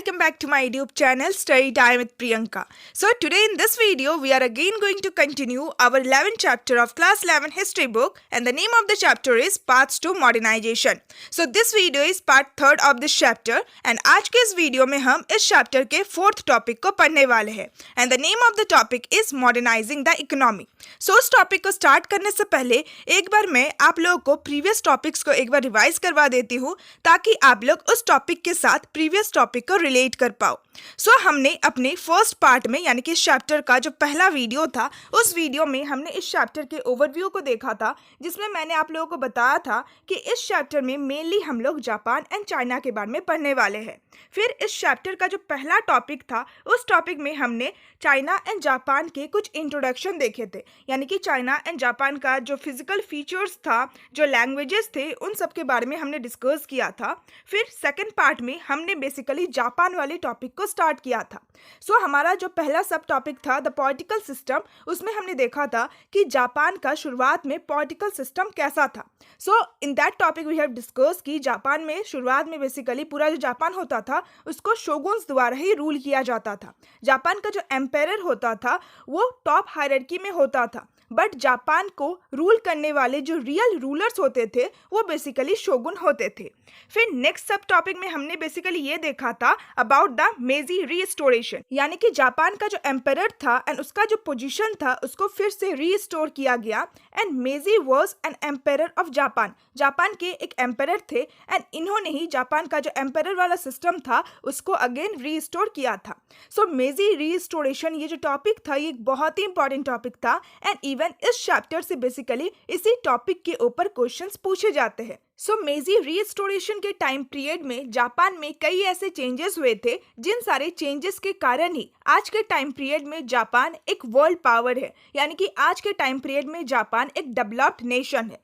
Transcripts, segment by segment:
welcome back to my YouTube channel Study Time with Priyanka. So today in this video we are again going to continue our 11th chapter of class 11 history book, and the name of the chapter is Paths to Modernization. So this video is part 3rd of this chapter, and आज के इस video में हम इस chapter के 4th topic को पढ़ने वाले हैं, and the name of the topic is Modernizing the Economy. So उस टॉपिक को स्टार्ट करने से पहले एक बार मैं आप लोगों को प्रीवियस टॉपिक्स को एक बार रिवाइज करवा देती हूँ ताकि आप लोग उस टॉपिक के साथ प्रीवियस टॉपिक को रिलेट कर पाओ। हमने अपने फर्स्ट पार्ट में यानी कि इस चैप्टर का जो पहला वीडियो था उस वीडियो में हमने इस चैप्टर के ओवरव्यू को देखा था, जिसमें मैंने आप लोगों को बताया था कि इस चैप्टर में मेनली हम लोग जापान एंड चाइना के बारे में पढ़ने वाले हैं। फिर इस चैप्टर का जो पहला टॉपिक था उस टॉपिक में हमने चाइना एंड जापान के कुछ इंट्रोडक्शन देखे थे, यानी कि चाइना एंड जापान का जो फिजिकल फीचर्स था, जो लैंग्वेजेस थे, उन सब के बारे में हमने डिस्कस किया था। फिर सेकंड पार्ट में हमने बेसिकली जापान वाले टॉपिक को स्टार्ट किया था। हमारा जो पहला सब टॉपिक था द पॉलिटिकल सिस्टम, उसमें हमने देखा था कि जापान का शुरुआत में पॉलिटिकल सिस्टम कैसा था। In that topic we have discuss कि जापान में शुरुआत में बेसिकली पूरा जो जापान होता था उसको शोगुन्स द्वारा ही रूल किया जाता था। जापान का जो एम्पायर होता था वो टॉप हायरार्की में होता था, बट जापान को रूल करने वाले जो रियल रूलर्स होते थे वो बेसिकली शोगुन होते थे। फिर नेक्स्ट सब टॉपिक में हमने बेसिकली ये देखा था अबाउट द मेजी रीस्टोरेशन, यानी कि जापान का जो एम्पायर था एंड उसका जो पोजीशन था उसको फिर से रीस्टोर किया गया। And Meiji was an empire of Japan, Japan के एक एम्पायर थे एंड इन्होंने ही जापान का जो एम्पायर वाला सिस्टम था उसको अगेन रीस्टोर किया था। मेजी रीस्टोरेशन ये जो टॉपिक था ये एक बहुत ही इंपॉर्टेंट टॉपिक था, एंड इवन इस चैप्टर से बेसिकली इसी टॉपिक के ऊपर क्वेश्चंस पूछे जाते हैं। मेजी रीस्टोरेशन के टाइम पीरियड में जापान में कई ऐसे चेंजेस हुए थे जिन सारे चेंजेस के कारण ही आज के टाइम पीरियड में जापान एक वर्ल्ड पावर है, यानी कि आज के टाइम पीरियड में जापान एक डेवलप्ड नेशन है।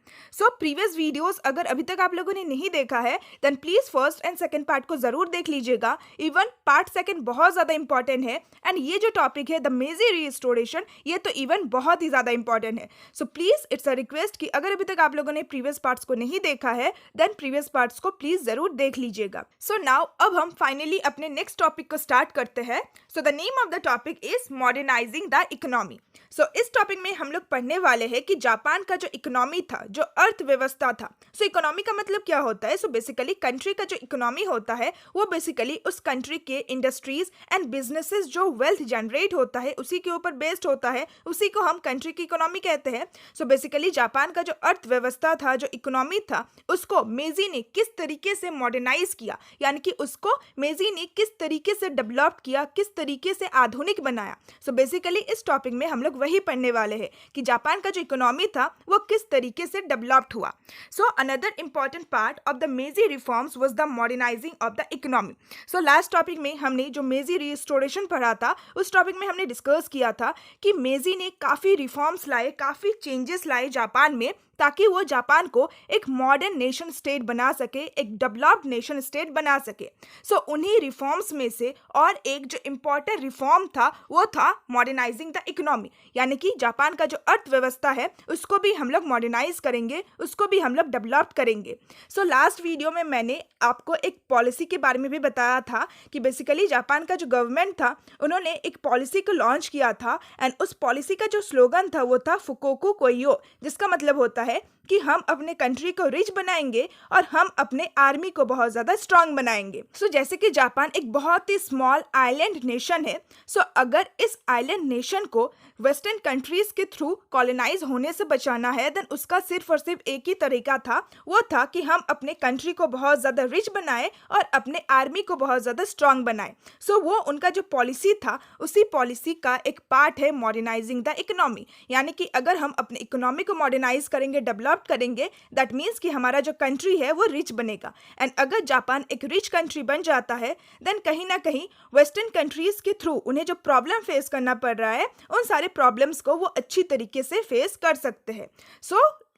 प्रीवियस वीडियोस अगर अभी तक आप लोगों ने नहीं देखा है then please first and second part को जरूर देख लीजिएगा। इवन पार्ट सेकंड बहुत ज़्यादा इंपॉर्टेंट है, एंड ये जो टॉपिक है द मेजी रीस्टोरेशन ये तो इवन बहुत ही ज़्यादा इंपॉर्टेंट है। प्लीज़ इट्स अ रिक्वेस्ट कि अगर अभी तक आप लोगों ने प्रीवियस पार्ट्स को नहीं देखा है देन प्रीवियस पार्ट्स को प्लीज जरूर देख लीजिएगा। नाउ अब हम फाइनली अपने नेक्स्ट टॉपिक को स्टार्ट करते हैं। The name of the topic is modernising the economy. इस टॉपिक में हम लोग पढ़ने वाले हैं कि जापान का जो इकोनॉमी था, जो अर्थव्यवस्था था। इकोनॉमी का मतलब क्या होता है? बेसिकली कंट्री का जो इकोनॉमी होता है वो बेसिकली उस कंट्री के इंडस्ट्रीज एंड बिजनेसेस जो वेल्थ जनरेट होता है उसी के ऊपर बेस्ड होता है, उसी को हम कंट्री की इकोनॉमी कहते हैं। बेसिकली जापान का जो अर्थव्यवस्था था, जो इकोनॉमी था, उसको मेजी ने किस तरीके से मॉडर्नाइज किया, यानी कि उसको मेजी ने किस तरीके से डेवलप किया, किस तरीके से आधुनिक बनाया। बेसिकली इस टॉपिक में हम लोग वही पढ़ने वाले हैं कि जापान का जो इकोनॉमी था वो किस तरीके से डेवलप्ड हुआ। Another important part of the मेजी reforms was the modernising of the economy. Last topic में हमने जो मेजी रिस्टोरेशन पढ़ा था उस टॉपिक में हमने डिस्कस किया था कि मेजी ने काफ़ी रिफॉर्म्स लाए, काफ़ी चेंजेस लाए जापान में, ताकि वो जापान को एक मॉडर्न नेशन स्टेट बना सके, एक डेवलप्ड नेशन स्टेट बना सके। उन्हीं रिफॉर्म्स में से और एक जो इम्पॉर्टेंट रिफॉर्म था वो था मॉडर्नाइजिंग द इकोनॉमी, यानी कि जापान का जो अर्थव्यवस्था है उसको भी हम लोग मॉडर्नाइज करेंगे, उसको भी हम लोग डेवलप करेंगे। लास्ट वीडियो में मैंने आपको एक पॉलिसी के बारे में भी बताया था कि बेसिकली जापान का जो गवर्नमेंट था उन्होंने एक पॉलिसी को लॉन्च किया था, एंड उस पॉलिसी का जो स्लोगन था वो था फुकोकू कोइयो, जिसका मतलब होता है कि हम अपने कंट्री को रिच बनाएंगे और हम अपने आर्मी को बहुत ज़्यादा स्ट्रांग बनाएंगे। जैसे कि जापान एक बहुत ही स्मॉल आइलैंड नेशन है, अगर इस आइलैंड नेशन को वेस्टर्न कंट्रीज के थ्रू कॉलोनाइज होने से बचाना है देन उसका सिर्फ और सिर्फ एक ही तरीका था, वो था कि हम अपने कंट्री को बहुत ज़्यादा रिच बनाए और अपने आर्मी को बहुत ज़्यादा स्ट्रांग बनाए। वो उनका जो पॉलिसी था उसी पॉलिसी का एक पार्ट है मॉडर्नाइजिंग द इकोनॉमी, यानी कि अगर हम अपने इकोनॉमी को मॉडर्नाइज करेंगे, डेवलप करेंगे, दैट मीन्स कि हमारा जो कंट्री है वो रिच बनेगा। एंड अगर जापान एक रिच कंट्री बन जाता है देन कहीं ना कहीं वेस्टर्न कंट्रीज के थ्रू उन्हें जो प्रॉब्लम फेस करना पड़ रहा है उन सारे प्रॉब्लम्स को वो अच्छी तरीके से फेस कर सकते हैं।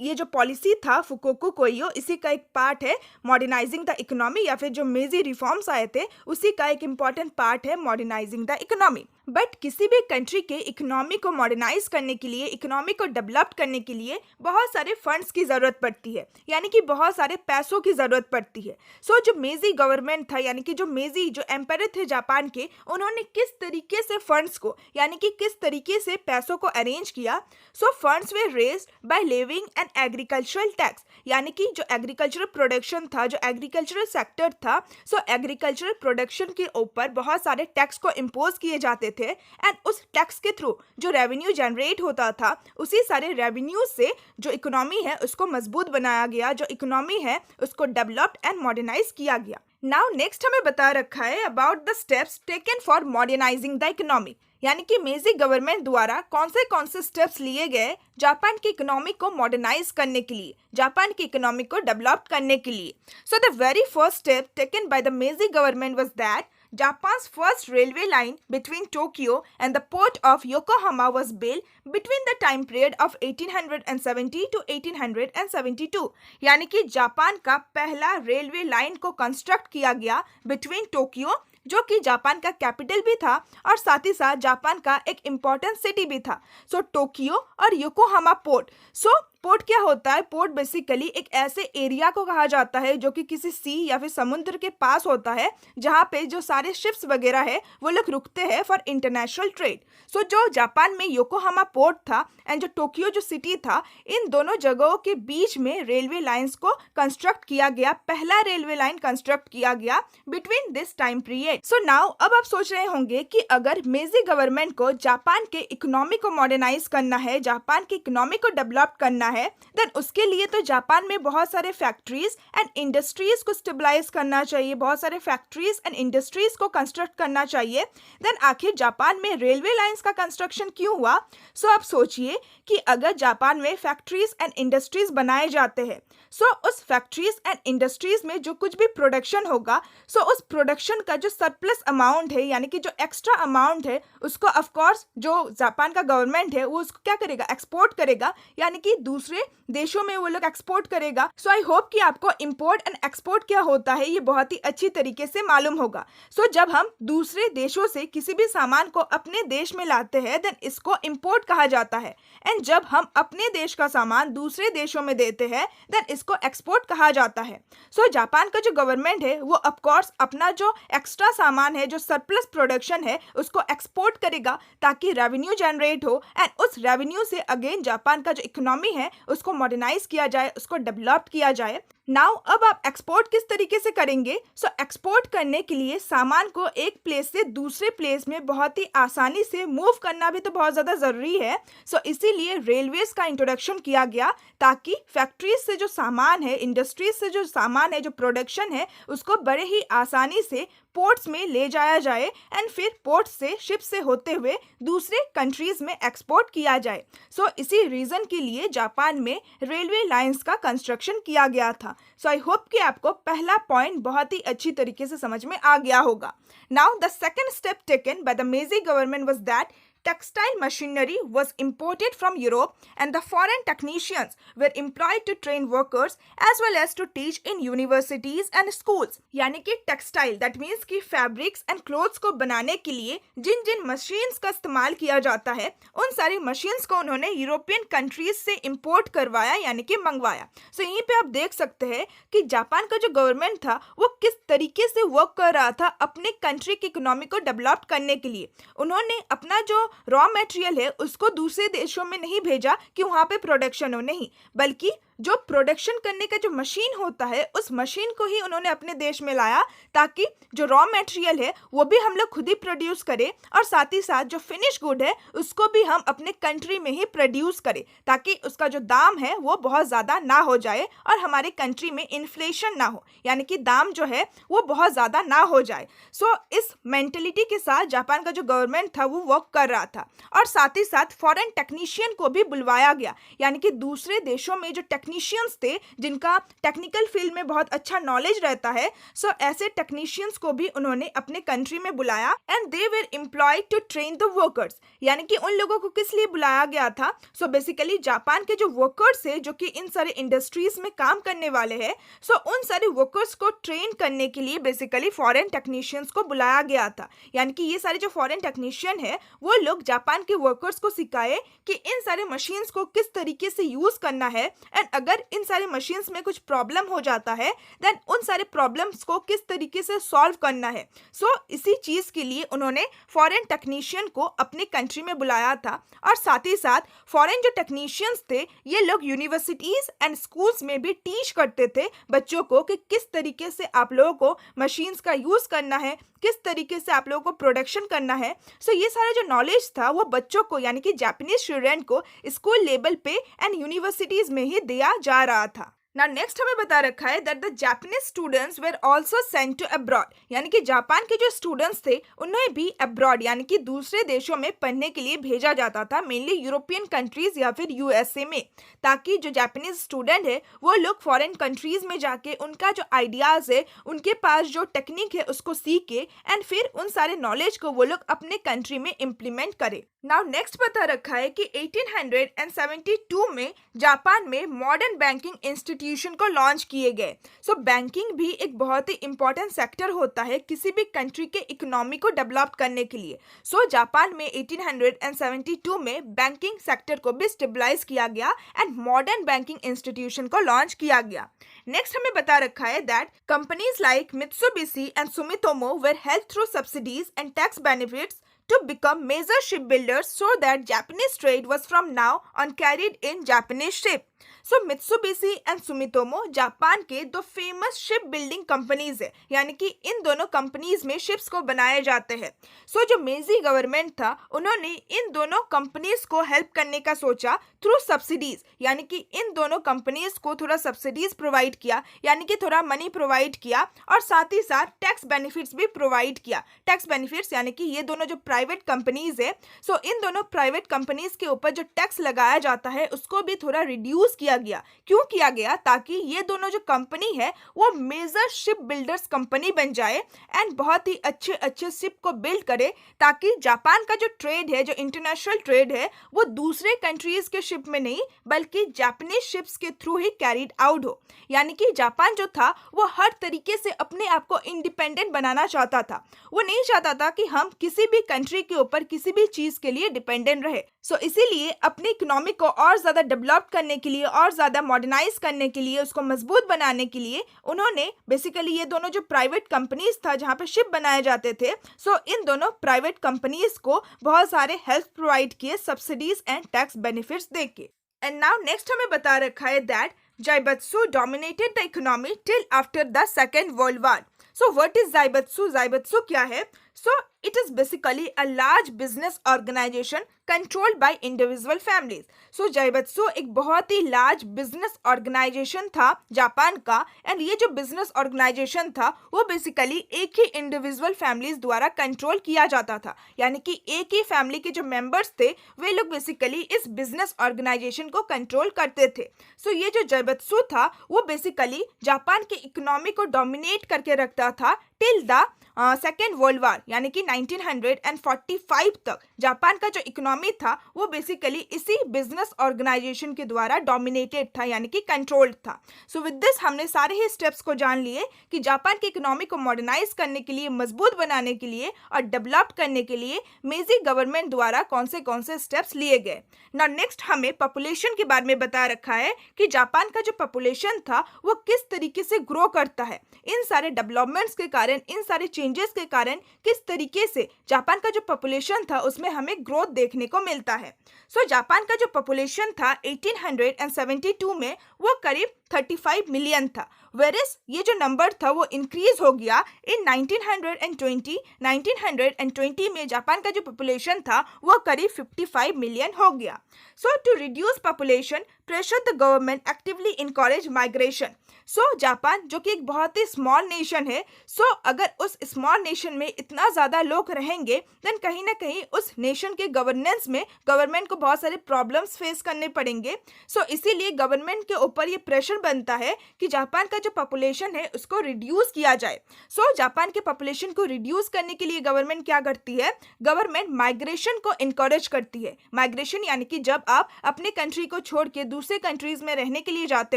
ये जो पॉलिसी था फुकोकू कोइयो, इसी का एक पार्ट है मॉडर्नाइजिंग द इकोनॉमी, या फिर जो मेजी रिफॉर्म्स आए थे उसी का एक इम्पॉर्टेंट पार्ट है मॉडर्नाइजिंग द इकोनॉमी। बट किसी भी कंट्री के इकोनॉमी को मॉडर्नाइज करने के लिए, इकोनॉमी को डेवलप करने के लिए बहुत सारे फंड्स की ज़रूरत पड़ती है, यानी कि बहुत सारे पैसों की ज़रूरत पड़ती है। सो जो मेजी गवर्नमेंट था, यानी कि जो मेजी जो एम्पायर थे जापान के, उन्होंने किस तरीके से फंड्स को, यानी कि किस तरीके से पैसों को अरेंज किया। So funds we raised by leaving an agricultural tax, यानी कि जो एग्रीकल्चरल प्रोडक्शन था, जो एग्रीकल्चरल सेक्टर था, सो एग्रीकल्चरल प्रोडक्शन के ऊपर बहुत सारे टैक्स को इम्पोज किए जाते थे। एंड उस टैक्स के थ्रू जो रेवेन्यू जनरेट होता था, उसी सारे रेवेन्यू से जो इकोनॉमी है उसको मजबूत बनाया गया, जो इकोनॉमी है उसको डेवलप्ड एंड मॉडर्नाइज किया गया। नाउ नेक्स्ट हमें बता रखा है about the steps taken for modernising the economy, यानी कि मेजी गवर्नमेंट द्वारा कौन से स्टेप्स लिए गए जापान की इकोनॉमी को मॉडर्नाइज करने के लिए, जापान की इकोनॉमी को डेवलप करने के लिए। So the very first step taken by the मेजी government was that Japan's first railway line between Tokyo and the port of Yokohama was built between the time period of 1870 to 1872, यानी कि Japan का पहला railway line को construct किया गया between Tokyo, जो कि जापान का कैपिटल भी था और साथ ही साथ जापान का एक इम्पॉर्टेंट सिटी भी था। सो टोक्यो और योकोहामा पोर्ट। सो पोर्ट क्या होता है? पोर्ट बेसिकली एक ऐसे एरिया को कहा जाता है जो कि किसी सी या फिर समुद्र के पास होता है, जहाँ पे जो सारे शिप्स वगैरह है वो लोग रुकते हैं फॉर इंटरनेशनल ट्रेड। सो जो जापान में योकोहामा पोर्ट था एंड जो टोक्यो जो सिटी था, इन दोनों जगहों के बीच में रेलवे लाइंस को कंस्ट्रक्ट किया गया, पहला रेलवे लाइन कंस्ट्रक्ट किया गया between this time period. So now अब आप सोच रहे होंगे कि अगर मेजी गवर्नमेंट को जापान के इकोनॉमी को मॉडर्नाइज करना है, जापान की इकोनॉमी को डेवलप करना है, देन उसके लिए तो जापान में बहुत सारे फैक्ट्रीज एंड इंडस्ट्रीज को स्टेबलाइज करना चाहिए, बहुत सारे फैक्ट्रीज एंड इंडस्ट्रीज को कंस्ट्रक्ट करना चाहिए। देन आखिर जापान में रेलवे लाइंस का कंस्ट्रक्शन क्यों हुआ? सो आप सोचिए कि अगर जापान में फैक्ट्रीज एंड इंडस्ट्रीज बनाए जाते हैं, सो उस फैक्ट्रीज एंड इंडस्ट्रीज में जो कुछ भी प्रोडक्शन होगा, सो उस प्रोडक्शन का जो सरप्लस अमाउंट है, यानी कि जो एक्स्ट्रा अमाउंट है, उसको ऑफकोर्स जो जापान का गवर्नमेंट है वो उसको क्या करेगा? एक्सपोर्ट करेगा, यानी कि दूसरे देशों में वो लोग एक्सपोर्ट करेगा। सो आई होप कि आपको इंपोर्ट एंड एक्सपोर्ट क्या होता है ये बहुत ही अच्छी तरीके से मालूम होगा। सो जब हम दूसरे देशों से किसी भी सामान को अपने देश में लाते हैं, देन इसको इंपोर्ट कहा जाता है। एंड जब हम अपने देश का सामान दूसरे देशों में देते हैं, देन इसको एक्सपोर्ट कहा जाता है। सो जापान का जो गवर्नमेंट है वो ऑफकोर्स अपना जो एक्स्ट्रा सामान है, जो सरप्लस प्रोडक्शन है, उसको एक्सपोर्ट करेगा ताकि रेवेन्यू जनरेट हो एंड उस रेवेन्यू से अगेन जापान का जो इकोनॉमी है उसको मॉडर्नाइज किया जाए, उसको डेवलप किया जाए। नाउ अब आप एक्सपोर्ट किस तरीके से करेंगे? सो एक्सपोर्ट करने के लिए सामान को एक प्लेस से दूसरे प्लेस में बहुत ही आसानी से मूव करना भी तो बहुत ज़्यादा ज़रूरी है। सो इसीलिए रेलवेज का इंट्रोडक्शन किया गया ताकि फैक्ट्रीज से जो सामान है, इंडस्ट्रीज से जो सामान है, जो प्रोडक्शन है, उसको बड़े ही आसानी से पोर्ट्स में ले जाया जाए एंड फिर पोर्ट से शिप से होते हुए दूसरे कंट्रीज में एक्सपोर्ट किया जाए। सो इसी रीज़न के लिए जापान में रेलवे लाइंस का कंस्ट्रक्शन किया गया था। सो आई होप कि आपको पहला पॉइंट बहुत ही अच्छी तरीके से समझ में आ गया होगा। Now the second step taken by the मेजी government was that textile machinery was imported from Europe and the foreign technicians were employed to train workers as well as to teach in universities and schools। यानी कि textile that means कि fabrics and clothes को बनाने के लिए जिन जिन machines का इस्तेमाल किया जाता है, उन सारी मशीन्स को उन्होंने यूरोपियन कंट्रीज से इंपोर्ट करवाया, यानी कि मंगवाया। सो यहीं पे आप देख सकते हैं कि जापान का जो गवर्नमेंट था वो किस तरीके से वर्क कर रहा था अपने कंट्री की इकोनॉमी को डेवलप करने के लिए। उन्होंने अपना जो रॉ मटेरियल है उसको दूसरे देशों में नहीं भेजा कि वहाँ पे प्रोडक्शन हो, नहीं, बल्कि जो प्रोडक्शन करने का जो मशीन होता है उस मशीन को ही उन्होंने अपने देश में लाया ताकि जो रॉ मटेरियल है वो भी हम लोग खुद ही प्रोड्यूस करें और साथ ही साथ जो फिनिश गुड है उसको भी हम अपने कंट्री में ही प्रोड्यूस करें ताकि उसका जो दाम है वो बहुत ज़्यादा ना हो जाए और हमारे कंट्री में इन्फ्लेशन ना हो, यानी कि दाम जो है वो बहुत ज़्यादा ना हो जाए। सो इस मेंटेलिटी के साथ जापान का जो गवर्नमेंट था वो वर्क कर रहा था और साथ ही साथ फॉरेन टेक्नीशियन को भी बुलवाया गया, यानी कि दूसरे देशों में जो टेक्नीशियंस थे जिनका टेक्निकल फील्ड में बहुत अच्छा नॉलेज रहता है, सो ऐसे टेक्नीशियंस को भी उन्होंने अपने कंट्री में बुलाया and they were employed to train the workers. यानी कि उन लोगों को किस लिए बुलाया गया था? सो बेसिकली जापान के जो वर्कर्स है जो कि इन सारे इंडस्ट्रीज में काम करने वाले हैं, सो उन सारे वर्कर्स को ट्रेन करने के लिए बेसिकली फॉरेन टेक्नीशियंस को बुलाया गया था। यानी कि ये सारे जो फॉरेन टेक्नीशियन है वो लोग जापान के वर्कर्स को सिखाए कि इन सारे मशीन्स को किस तरीके से यूज करना है एंड अगर इन सारे मशीन्स में कुछ प्रॉब्लम हो जाता है देन उन सारे प्रॉब्लम्स को किस तरीके से सॉल्व करना है। सो इसी चीज के लिए उन्होंने फॉरेन टेक्नीशियन को अपने कंट्री में बुलाया था और साथ ही साथ फॉरेन जो टेक्नीशियंस थे ये लोग यूनिवर्सिटीज एंड स्कूल्स में भी टीच करते थे बच्चों को कि किस तरीके से आप लोगों को मशीन्स का यूज करना है, किस तरीके से आप लोगों को प्रोडक्शन करना है। सो ये सारा जो नॉलेज था वो बच्चों को यानी कि जापानीज स्टूडेंट को स्कूल लेवल पे एंड यूनिवर्सिटीज में ही दिया जा रहा था। Now नेक्स्ट हमें बता रखा है that the Japanese students were also sent to abroad. यानी कि जापान के जो स्टूडेंट्स थे उन्हें भी अब्रॉड यानी कि दूसरे देशों में पढ़ने के लिए भेजा जाता था, मेनली यूरोपियन कंट्रीज या फिर यूएसए में, ताकि जो जापानीज स्टूडेंट है वो लोग फॉरेन कंट्रीज में जाके उनका जो आइडियाज है, उनके पास जो टेक्निक है उसको सीखे एंड फिर उन सारे नॉलेज को वो लोग अपने कंट्री में इम्प्लीमेंट करे। नाउ नेक्स्ट बता रखा है कि 1872 में जापान में मॉडर्न बैंकिंग इंस्टीट्यूशन को लॉन्च किए गए। सो बैंकिंग भी एक बहुत ही इंपॉर्टेंट सेक्टर होता है किसी भी कंट्री के इकोनॉमी को डेवलप करने के लिए। सो जापान में 1872 में बैंकिंग सेक्टर को भी स्टेबलाइज किया गया एंड मॉडर्न बैंकिंग इंस्टीट्यूशन को लॉन्च किया गया। नेक्स्ट हमें बता रखा है that companies like Mitsubishi and Sumitomo were help through subsidies and tax benefits to become major shipbuilders so that Japanese trade was from now on carried in Japanese ship. So Mitsubishi and Sumitomo Japan के दो famous ship building companies है, यानी कि इन दोनों companies में ships को बनाए जाते हैं। सो जो मेजी गवर्नमेंट था उन्होंने इन दोनों कंपनीज को हेल्प करने का सोचा थ्रू सब्सिडीज, यानी कि इन दोनों कंपनीज को थोड़ा सब्सिडीज प्रोवाइड किया, यानी कि थोड़ा मनी प्रोवाइड किया और साथ ही साथ टैक्स बेनिफिट्स भी प्रोवाइड किया। टैक्स बेनिफिट्स यानी कि ये दोनों जो प्राइवेट कंपनीज है, सो इन दोनों प्राइवेट कंपनीज के ऊपर जो टैक्स लगाया जाता है उसको भी थोड़ा रिड्यूस किया गया। क्यों किया गया? ताकि ये दोनों जो कंपनी है वो मेजर शिप बिल्डर्स कंपनी बन जाए एंड बहुत ही अच्छे अच्छे शिप को बिल्ड करे, ताकि जापान का जो ट्रेड है, जो इंटरनेशनल ट्रेड है, वो दूसरे कंट्रीज के शिप में नहीं बल्कि जापानीज शिप्स के थ्रू ही कैरिड आउट हो। यानी कि जापान जो था वो हर तरीके से अपने आप को इंडिपेंडेंट बनाना चाहता था। वो नहीं चाहता था कि हम किसी भी कंट्री के ऊपर किसी भी चीज के लिए डिपेंडेंट रहे। सो इसीलिए अपनी इकोनॉमी को और ज्यादा डेवलप करने के लिए और ज्यादा मॉडर्नाइज करने के लिए, उसको मजबूत बनाने के लिए उन्होंने बेसिकली ये दोनों जो प्राइवेट कंपनीज था जहाँ पे शिप बनाए जाते थे, सो इन दोनों प्राइवेट कंपनीज को बहुत सारे हेल्प प्रोवाइड किए सब्सिडीज एंड टैक्स बेनिफिट्स देके। एंड नाउ नेक्स्ट हमें बता रखा है that zaibatsu dominated the economy till after the second world war. So what is zaibatsu? Zaibatsu क्या है? So it is basically a large business organization controlled by individual families. So जाइबत्सु एक बहुत ही large business organization था Japan का, and ये जो business organization था वो basically एक ही individual families द्वारा कंट्रोल किया जाता था। यानी कि एक ही फैमिली के जो मेंबर्स थे वे लोग बेसिकली इस बिजनेस ऑर्गेनाइजेशन को कंट्रोल करते थे। सो ये जो जाइबत्सु था वो बेसिकली जापान के इकोनॉमी को डोमिनेट करके रखता था till the second world war, यानी कि 1945 तक जापान का जो इकोनॉमी था वो बेसिकली इसी बिजनेस ऑर्गेनाइजेशन के द्वारा डोमिनेटेड था, यानी कि कंट्रोल्ड था। सो विद दिस हमने सारे ही स्टेप्स को जान लिए कि जापान की इकोनॉमी को मॉडर्नाइज करने के लिए, मजबूत बनाने के लिए और डेवलप करने के लिए मेजी गवर्नमेंट द्वारा कौन से स्टेप्स लिए गए। नाउ नेक्स्ट हमें पॉपुलेशन के बारे में बता रखा है कि जापान का जो पॉपुलेशन था वो किस तरीके से ग्रो करता है। इन सारे डेवलपमेंट्स के कारण, इन सारे चेंजेस के कारण किस तरीके से जापान का जो पॉपुलेशन था उसमें हमें ग्रोथ देखने को मिलता है। सो जापान का जो पॉपुलेशन था 1872 में वो करीब 35 मिलियन था, वेरिस ये जो नंबर था वो इंक्रीज हो गया इन 1920 में जापान का जो पॉपुलेशन था वो करीब 55 मिलियन हो गया। So to reduce population pressure the government actively encourage migration. So Japan जो कि एक बहुत ही स्मॉल नेशन है, सो अगर उस स्मॉल नेशन में इतना ज़्यादा लोग रहेंगे देन कहीं ना कहीं उस नेशन के गवर्नेंस में गवर्नमेंट को बहुत सारे प्रॉब्लम्स फेस करने पड़ेंगे। सो इसीलिए गवर्नमेंट के ऊपर ये प्रेशर बनता है कि जापान का जो पॉपुलेशन है उसको रिड्यूस किया जाए। सो जापान के पॉपुलेशन को रिड्यूस करने के लिए गवर्नमेंट क्या करती है, गवर्नमेंट माइग्रेशन को इनकरेज करती है। माइग्रेशन यानी कि जब आप अपने कंट्री को छोड़ के दूसरे कंट्रीज में रहने के लिए जाते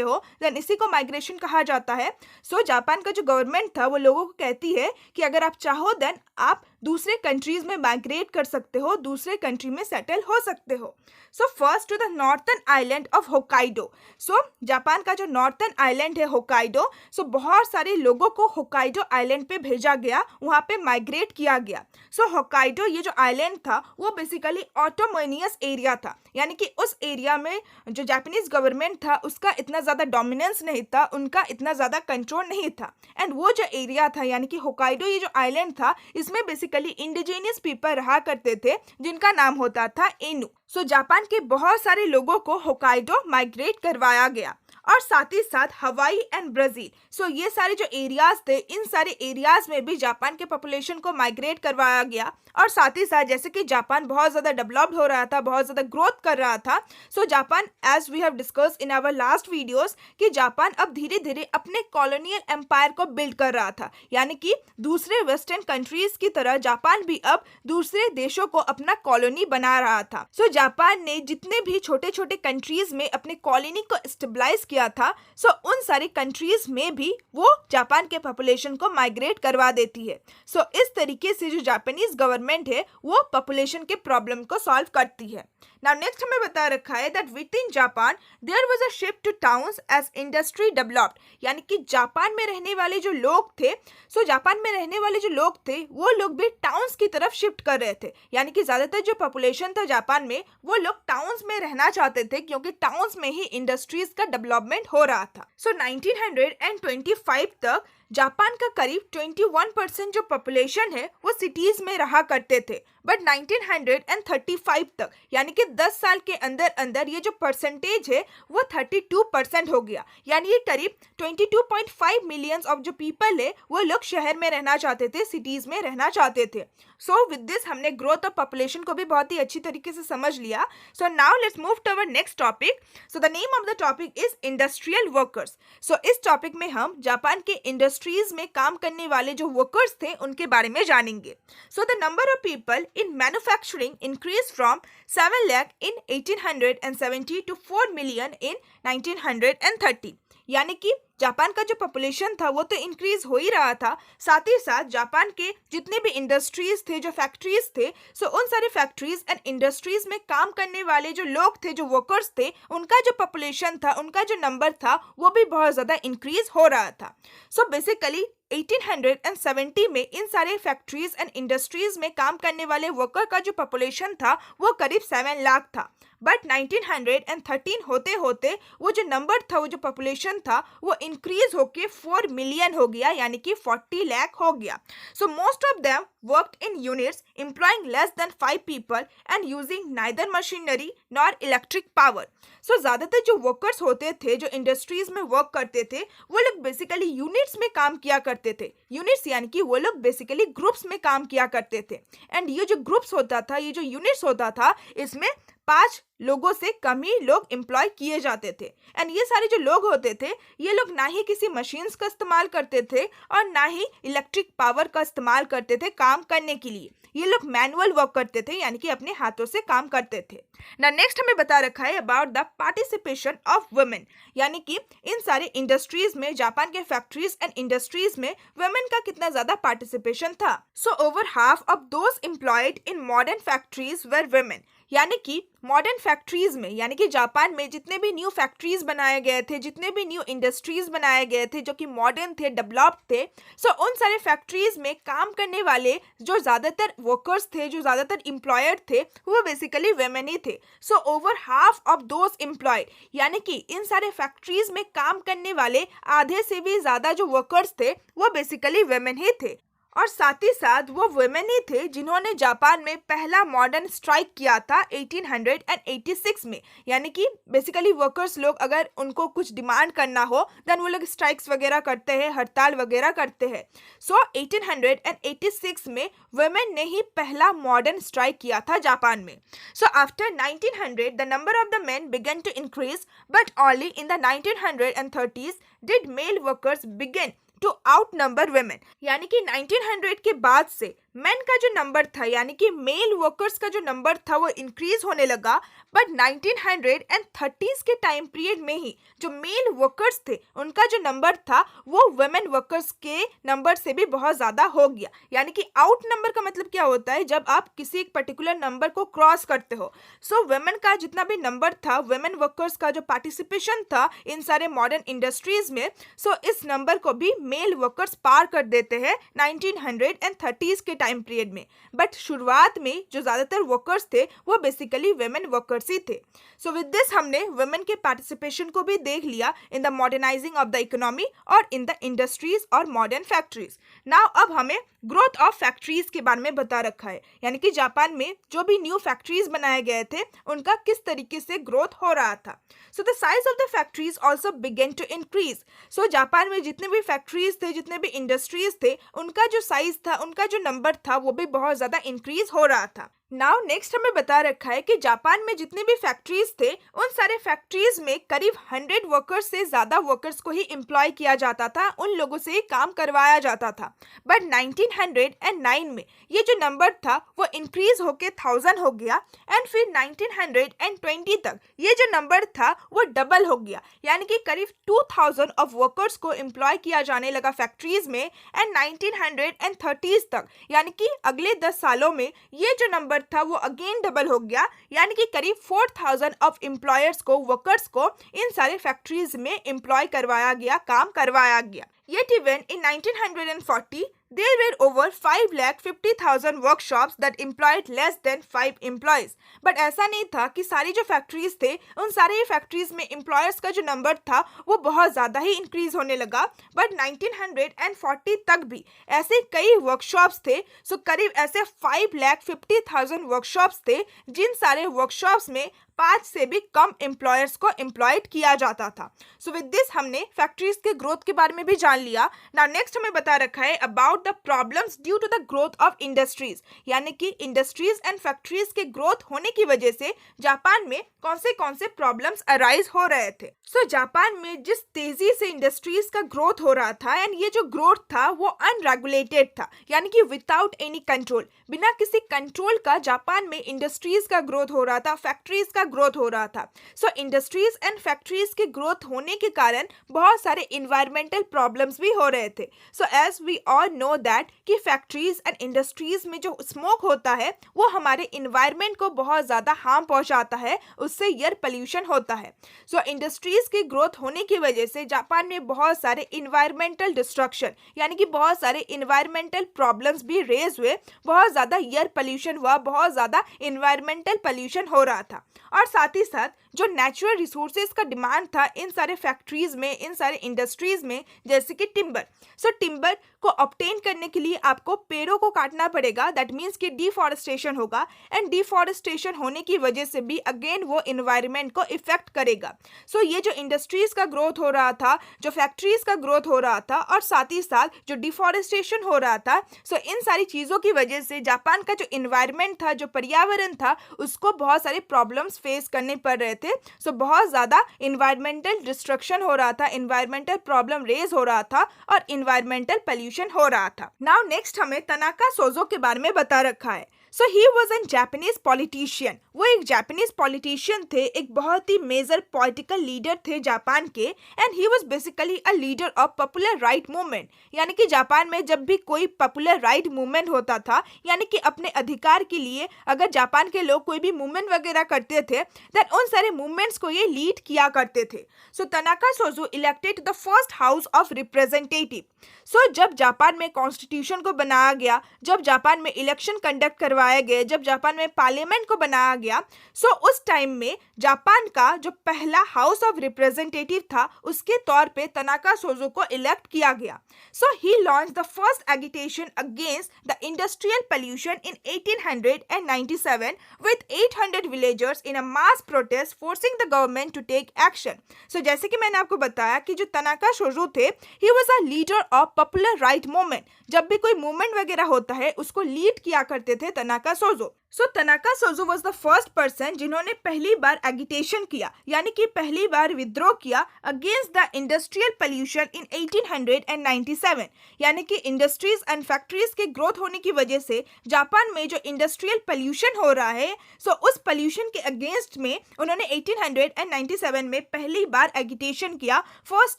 हो देन इसी को माइग्रेशन कहा जाता है। सो जापान का जो गवर्नमेंट था वो लोगों को कहती है कि अगर आप चाहो देन आप दूसरे कंट्रीज में माइग्रेट कर सकते हो, दूसरे कंट्री में सेटल हो सकते हो। So first to the northern island of Hokkaido. So Japan का जो नॉर्थर्न आइलैंड है होकाइडो, सो बहुत सारे लोगों को होकाइडो आइलैंड पे भेजा गया, वहाँ पे माइग्रेट किया गया। सो होकाइडो ये जो आइलैंड था वो बेसिकली ऑटोमोनियस एरिया था, यानी कि उस एरिया में जो जापानीज गवर्नमेंट था उसका इतना ज़्यादा डोमिनेंस नहीं था, उनका इतना ज़्यादा कंट्रोल नहीं था। एंड वो जो एरिया था यानी कि होकाइडो ये जो आइलैंड था इसमें बेसिकली इंडिजिनियस पीपल रहा करते थे जिनका नाम होता था एनु। सो जापान के बहुत सारे लोगों को होकाइडो माइग्रेट करवाया गया और साथ ही साथ हवाई एंड ब्राज़ील। सो ये सारे जो एरियाज थे इन सारे एरियाज में भी जापान के पॉपुलेशन को माइग्रेट करवाया गया। और साथ ही साथ जैसे कि जापान बहुत ज़्यादा डेवलप्ड हो रहा था, बहुत ज़्यादा ग्रोथ कर रहा था, so Japan as we have discuss in our last videos कि जापान अब धीरे धीरे अपने कॉलोनियल एम्पायर को बिल्ड कर रहा था, यानी कि दूसरे वेस्टर्न कंट्रीज की तरह जापान भी अब दूसरे देशों को अपना कॉलोनी बना रहा था। सो जापान ने जितने भी छोटे छोटे कंट्रीज में अपने कॉलोनी को स्टेबलाइज किया था, सो उन सारे कंट्रीज में भी वो जापान के पॉपुलेशन को माइग्रेट करवा देती है। सो इस तरीके से जो जापानीज गवर्नमेंट है वो पॉपुलेशन के प्रॉब्लम को सॉल्व करती है। नाउ नेक्स्ट हमें बता रखा है that within Japan there was a shift to towns as industry developed, यानी कि जापान में रहने वाले जो लोग थे, सो जापान में रहने वाले जो लोग थे वो लोग भी टाउन्स की तरफ शिफ्ट कर रहे थे, यानी कि ज़्यादातर जो पॉपुलेशन था जापान में वो लोग टाउन्स में रहना चाहते थे क्योंकि टाउन्स में ही इंडस्ट्रीज का डेवलपमेंट हो रहा था। सो 1925 तक जापान का करीब 21% जो पॉपुलेशन है वो सिटीज में रहा करते थे, बट 1935 तक यानी कि 10 साल के अंदर अंदर ये जो परसेंटेज है वो 32% हो गया, यानी ये करीब 22.5 मिलियंस ऑफ जो पीपल है वो लोग शहर में रहना चाहते थे, सिटीज में रहना चाहते थे। सो विद दिस हमने ग्रोथ ऑफ पॉपुलेशन को भी बहुत ही अच्छी तरीके से समझ लिया। So now let's move to our next topic. So the name of the topic is industrial workers. So इस टॉपिक में हम जापान के इंडस्ट्रीज में काम करने वाले जो वर्कर्स थे उनके बारे में जानेंगे। So the number of people in manufacturing increased from 7 lakh in 1870 to 4 million in 1930, यानी कि जापान का जो पॉपुलेशन था वो तो इंक्रीज हो ही रहा था, साथ ही साथ जापान के जितने भी इंडस्ट्रीज थे, जो फैक्ट्रीज थे, सो उन सारे फैक्ट्रीज एंड इंडस्ट्रीज में काम करने वाले जो लोग थे, जो वर्कर्स थे, उनका जो पॉपुलेशन था, उनका जो नंबर था वो भी बहुत ज़्यादा इंक्रीज हो रहा था। सो बेसिकली 1870 में इन सारे फैक्ट्रीज एंड इंडस्ट्रीज में काम करने वाले वर्कर का जो पॉपुलेशन था वो करीब 7 लाख था, बट 1913 होते होते वो जो नंबर था, वो जो पॉपुलेशन था वो इंक्रीज होके 4 मिलियन हो गया, यानी कि 40 लाख हो गया। So most of them worked in units employing less than 5 people and using neither machinery nor electric power. So ज़्यादातर जो वर्कर्स होते थे, जो इंडस्ट्रीज में वर्क करते थे, वो लोग बेसिकली यूनिट्स में काम किया करते थे। यूनिट्स यानी कि वो लोग बेसिकली ग्रुप्स में काम किया करते थे। एंड ये जो ग्रुप्स होता था, ये जो यूनिट्स होता था, इसमें 5 लोगों से कम ही लोग एम्प्लॉय किए जाते थे। एंड ये सारे जो लोग होते थे, ये लोग ना ही किसी मशीन्स का इस्तेमाल करते थे और ना ही इलेक्ट्रिक पावर का इस्तेमाल करते थे काम करने के लिए। ये लोग मैनुअल वर्क करते थे, यानी कि अपने हाथों से काम करते थे। ना नेक्स्ट हमें बता रखा है about the participation of women, यानी कि इन सारे इंडस्ट्रीज में, जापान के फैक्ट्रीज एंड इंडस्ट्रीज में वुमेन का कितना ज्यादा पार्टिसिपेशन था। So over half of those employed in modern factories were women, यानी कि मॉडर्न फैक्ट्रीज में, यानी कि जापान में जितने भी न्यू फैक्ट्रीज बनाए गए थे, जितने भी न्यू इंडस्ट्रीज बनाए गए थे जो कि मॉडर्न थे, डेवलप्ड थे, सो उन सारे फैक्ट्रीज में काम करने वाले जो ज़्यादातर वर्कर्स थे, जो ज़्यादातर एम्प्लॉयर थे, वो बेसिकली वेमेन ही थे। So over half of those employed, यानी कि इन सारे फैक्ट्रीज में काम करने वाले आधे से भी ज़्यादा जो वर्कर्स थे वो बेसिकली वेमेन ही थे। और साथ ही साथ वो वुमेन ही थे जिन्होंने जापान में पहला मॉडर्न स्ट्राइक किया था 1886 में। यानी कि बेसिकली वर्कर्स लोग अगर उनको कुछ डिमांड करना हो देन वो लोग स्ट्राइक्स वगैरह करते हैं, हड़ताल वगैरह करते हैं। सो 1886 में वुमेन ने ही पहला मॉडर्न स्ट्राइक किया था जापान में। So after 1900 the number of the men began to increase, but only in the 1930s did male workers begin to outnumber women. यानी कि 1900 के बाद से मेन का जो नंबर था, यानी कि मेल वर्कर्स का जो नंबर था वो इंक्रीज होने लगा, बट 1930s के टाइम पीरियड में ही जो मेल वर्कर्स थे उनका जो नंबर था वो वुमेन वर्कर्स के नंबर से भी बहुत ज़्यादा हो गया। यानी कि आउट नंबर का मतलब क्या होता है, जब आप किसी एक पर्टिकुलर नंबर को क्रॉस करते हो। सो वुमेन का जितना भी नंबर था, वुमेन वर्कर्स का जो पार्टिसिपेशन था इन सारे मॉडर्न इंडस्ट्रीज में, सो इस नंबर को भी मेल वर्कर्स पार कर देते हैं 1930s के टाइम पीरियड में। बट शुरुआत में जो ज़्यादातर वर्कर्स थे वो बेसिकली वुमेन वर्कर्स ही थे। सो विद दिस हमने वुमेन के पार्टिसिपेशन को भी देख लिया in the modernising of the economy और इन द इंडस्ट्रीज और मॉडर्न फैक्ट्रीज। नाउ अब हमें ग्रोथ ऑफ फैक्ट्रीज के बारे में बता रखा है, यानी कि जापान में जो भी न्यू फैक्ट्रीज बनाए गए थे उनका किस तरीके से ग्रोथ हो रहा था। So the size of the factories also began to increase. So Japan में जितने भी फैक्ट्रीज थे, जितने भी इंडस्ट्रीज थे, उनका जो साइज था, उनका जो नंबर था वो भी बहुत ज़्यादा इंक्रीज हो रहा था। नाउ नेक्स्ट हमें बता रखा है कि जापान में जितने भी फैक्ट्रीज थे उन सारे फैक्ट्रीज में करीब 100 वर्कर्स से ज़्यादा वर्कर्स को ही एम्प्लॉय किया जाता था, उन लोगों से काम करवाया जाता था। बट 1909 में ये जो नंबर था वो इंक्रीज होके 1000 हो गया, एंड फिर 1920 तक ये जो नंबर था वो डबल हो गया, यानी कि करीब 2000 ऑफ वर्कर्स को एम्प्लॉय किया जाने लगा फैक्ट्रीज में। एंड 1930s तक, यानी कि अगले 10 सालों में ये जो नंबर था वो अगेन डबल हो गया, यानी कि करीब 4000 ऑफ एम्प्लॉयर्स को, वर्कर्स को इन सारे फैक्ट्रीज में एम्प्लॉय करवाया गया, काम करवाया गया। Yet even in 1940 there were over 5,50,000 workshops that employed less than 5 employees. But ऐसा नहीं था कि सारी जो फैक्ट्रीज थे उन सारे फैक्ट्रीज में एम्प्लॉयर्स का जो नंबर था वो बहुत ज़्यादा ही इंक्रीज होने लगा। बट 1940 तक भी ऐसे कई वर्कशॉप्स थे। सो करीब ऐसे 5,50,000 वर्कशॉप्स थे जिन सारे वर्कशॉप्स में 5 से भी कम एम्प्लॉयर्स को एम्प्लॉयड किया जाता था। सो विद दिस हमने फैक्ट्रीज के ग्रोथ के बारे में भी जान लिया। नाउ नेक्स्ट हमें बता रखा है about the problems due to the growth of industries, यानी कि इंडस्ट्रीज एंड फैक्ट्रीज के ग्रोथ होने की वजह से जापान में कौन से प्रॉब्लम्स अराइज हो रहे थे। सो जापान में जिस तेजी से इंडस्ट्रीज का ग्रोथ हो रहा था, एंड ये जो ग्रोथ था वो अनरेगुलेटेड था, यानी कि विदाउट एनी कंट्रोल, बिना किसी कंट्रोल का जापान में इंडस्ट्रीज का ग्रोथ हो रहा था, फैक्ट्रीज का ग्रोथ हो रहा था। सो इंडस्ट्रीज एंड फैक्ट्रीज के ग्रोथ होने के कारण बहुत सारे इन्वायरमेंटल प्रॉब्लम्स भी हो रहे थे। So as we all know that कि फैक्ट्रीज एंड इंडस्ट्रीज में जो स्मोक होता है वो हमारे इन्वायरमेंट को बहुत ज़्यादा हार्म पहुंचाता है, उससे एयर पोल्यूशन होता है। सो इंडस्ट्रीज की ग्रोथ होने की वजह से जापान में बहुत सारे इन्वायरमेंटल डिस्ट्रक्शन, यानी कि बहुत सारे इन्वायरमेंटल प्रॉब्लम्स भी रेज हुए, बहुत ज़्यादा एयर पोल्यूशन हुआ, बहुत ज़्यादा इन्वायरमेंटल पोल्यूशन हो रहा था। और साथ ही साथ जो नेचुरल रिसोर्सेज का डिमांड था इन सारे फैक्ट्रीज में, इन सारे इंडस्ट्रीज में, जैसे कि टिम्बर। सो टिम्बर को ऑब्टेन करने के लिए आपको पेड़ों को काटना पड़ेगा, दैट मीन्स कि डिफॉरेस्टेशन होगा, एंड डिफॉरेस्टेशन होने की वजह से भी अगेन वो इन्वायरमेंट को इफेक्ट करेगा। सो ये जो इंडस्ट्रीज का ग्रोथ हो रहा था, जो फैक्ट्रीज का ग्रोथ हो रहा था, और साथ ही साथ जो डिफॉरेस्टेशन हो रहा था, सो इन सारी चीज़ों की वजह से जापान का जो इन्वायरमेंट था, जो पर्यावरण था, उसको बहुत सारे प्रॉब्लम्स फेस करने पड़ रहे थे। सो बहुत ज़्यादा इन्वायरमेंटल डिस्ट्रक्शन हो रहा था, इन्वायरमेंटल प्रॉब्लम रेज हो रहा था, और इन्वायरमेंटल पोल्यूशन हो रहा था। नाउ नेक्स्ट हमें तनाका सोजो के बारे में बता रखा है। So he was an Japanese politician. वो एक जापानीज पॉलिटिशियन थे, एक बहुत ही मेजर पॉलिटिकल लीडर थे जापान के। And he was basically a leader of popular right movement, यानी कि जापान में जब भी कोई पॉपुलर राइट मूवमेंट होता था, यानी कि अपने अधिकार के लिए अगर जापान के लोग कोई भी मूवमेंट वगैरह करते थे, देन उन सारे मूवमेंट्स को ये लीड किया करते थे। So Tanaka Shozo elected the first house of representative. So जब जापान में कॉन्स्टिट्यूशन को बनाया गया, जब जापान में इलेक्शन कंडक्ट करवाए गए, जब जापान में पार्लियामेंट को बनाया गया, सो उस टाइम में जापान का जो पहला हाउस ऑफ रिप्रेजेंटेटिव था, उसके तौर पे तनाका सोजो को इलेक्ट किया गया। So he launch the first agitation against the industrial pollution in 1897 with 800 villagers in a mass protest forcing the government to take action. So जैसे कि मैंने आपको बताया कि जो तनाका सोजो थे, he was a leader of popular right movement. जब भी कोई मूवमेंट वगैरह होता है, उसको लीड किया करते थे Tanaka Sojat. So Tanaka Sojat was the first person जिन्होंने पहली बार एगिटेशन किया, यानी कि पहली बार विद्रोह किया against the industrial pollution in 1897, यानी कि इंडस्ट्रीज एंड फैक्ट्रीज के ग्रोथ होने की वजह से जापान में जो इंडस्ट्रियल पोल्यूशन हो रहा है, सो उस पोल्यूशन के अगेंस्ट में उन्होंने 1897 में पहली बार एगिटेशन किया, फर्स्ट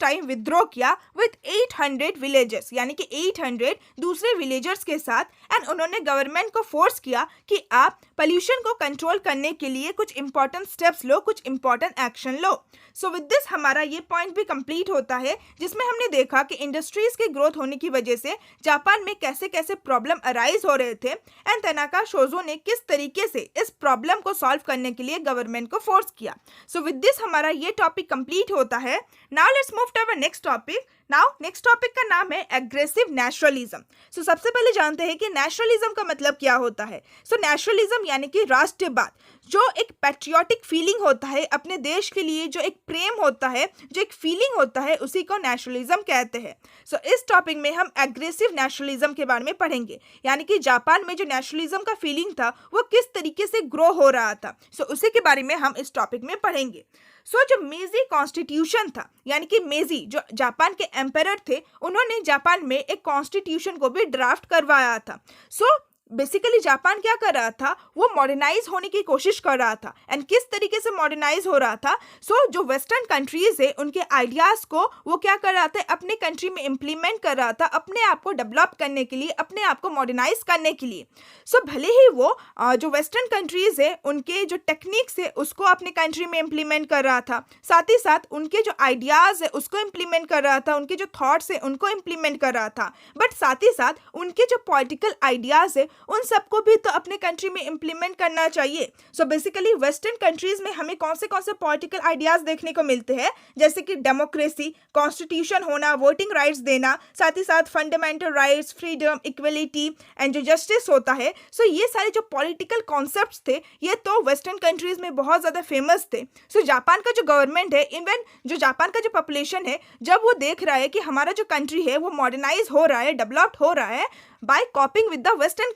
टाइम विद्रोह किया विद 800 विलेजर्स, यानी कि 800 दूसरे विलेजर्स के साथ। एंड उन्होंने गवर्नमेंट को फोर्स किया कि आप पोल्यूशन को कंट्रोल करने के लिए कुछ इंपॉर्टेंट स्टेप्स लो, कुछ important action low. So with this हमारा ये पॉइंट भी कंप्लीट होता है, जिसमें हमने देखा कि इंडस्ट्रीज की ग्रोथ होने की वजह से जापान में कैसे कैसे प्रॉब्लम अराइज हो रहे थे, एंड तनाका सोजो ने किस तरीके से इस प्रॉब्लम को सॉल्व करने के लिए गवर्नमेंट को फोर्स किया। सो विद दिस हमारा ये टॉपिक कंप्लीट होता है। Now let's move to our next topic. Now next topic का नाम है एग्रेसिव नेशनलिज्म। सो सबसे पहले जानते हैं कि नेशनलिज्म का मतलब क्या होता है। सो नेशनलिज्म यानी कि राष्ट्रवाद, जो एक पैट्रियोटिक फीलिंग होता है अपने देश के लिए, जो एक प्रेम होता है, जो एक फीलिंग होता है, उसी को नेशनलिज्म कहते हैं। सो इस टॉपिक में हम एग्रेसिव नेशनलिज्म के बारे में पढ़ेंगे, यानी कि जापान में जो नेशनलिज्म का फीलिंग था वो किस तरीके से ग्रो हो रहा था। सो उसी के बारे में हम इस टॉपिक में पढ़ेंगे। सो जो मेजी कॉन्स्टिट्यूशन था, यानी कि मेजी जो जापान के एम्परर थे, उन्होंने जापान में एक कॉन्स्टिट्यूशन को भी ड्राफ्ट करवाया था। सो बेसिकली जापान क्या कर रहा था, वो मॉडर्नाइज होने की कोशिश कर रहा था। एंड किस तरीके से मॉडर्नाइज हो रहा था, सो जो वेस्टर्न कंट्रीज है उनके आइडियाज़ को वो क्या कर रहा था, अपने कंट्री में इम्प्लीमेंट कर रहा था, अपने आप को डेवलप करने के लिए, अपने आप को मॉडर्नाइज करने के लिए। सो भले ही वो जो वेस्टर्न कंट्रीज है उनके जो टेक्निक्स है उसको अपने कंट्री में इम्प्लीमेंट कर रहा था, साथ ही साथ उनके जो आइडियाज़ है उसको इम्प्लीमेंट कर रहा था, उनके जो थॉट्स है उनको इम्प्लीमेंट कर रहा था, बट साथ ही साथ उनके जो पॉलिटिकल आइडियाज़ है उन सबको भी तो अपने कंट्री में इम्प्लीमेंट करना चाहिए। सो बेसिकली वेस्टर्न कंट्रीज में हमें कौन से पॉलिटिकल आइडियाज़ देखने को मिलते हैं, जैसे कि डेमोक्रेसी, कॉन्स्टिट्यूशन होना, वोटिंग राइट्स देना, साथ ही साथ fundamental rights, freedom, equality and जो जस्टिस होता है। सो ये सारे जो पॉलिटिकल कॉन्सेप्ट्स थे ये तो वेस्टर्न कंट्रीज में बहुत ज़्यादा फेमस थे। सो जापान का जो गवर्नमेंट है, इवन जो जापान का जो पॉपुलेशन है, जब वो देख रहा है कि हमारा जो कंट्री है वो मॉडर्नाइज हो रहा है, डेवलप्ड हो रहा है by copying with the western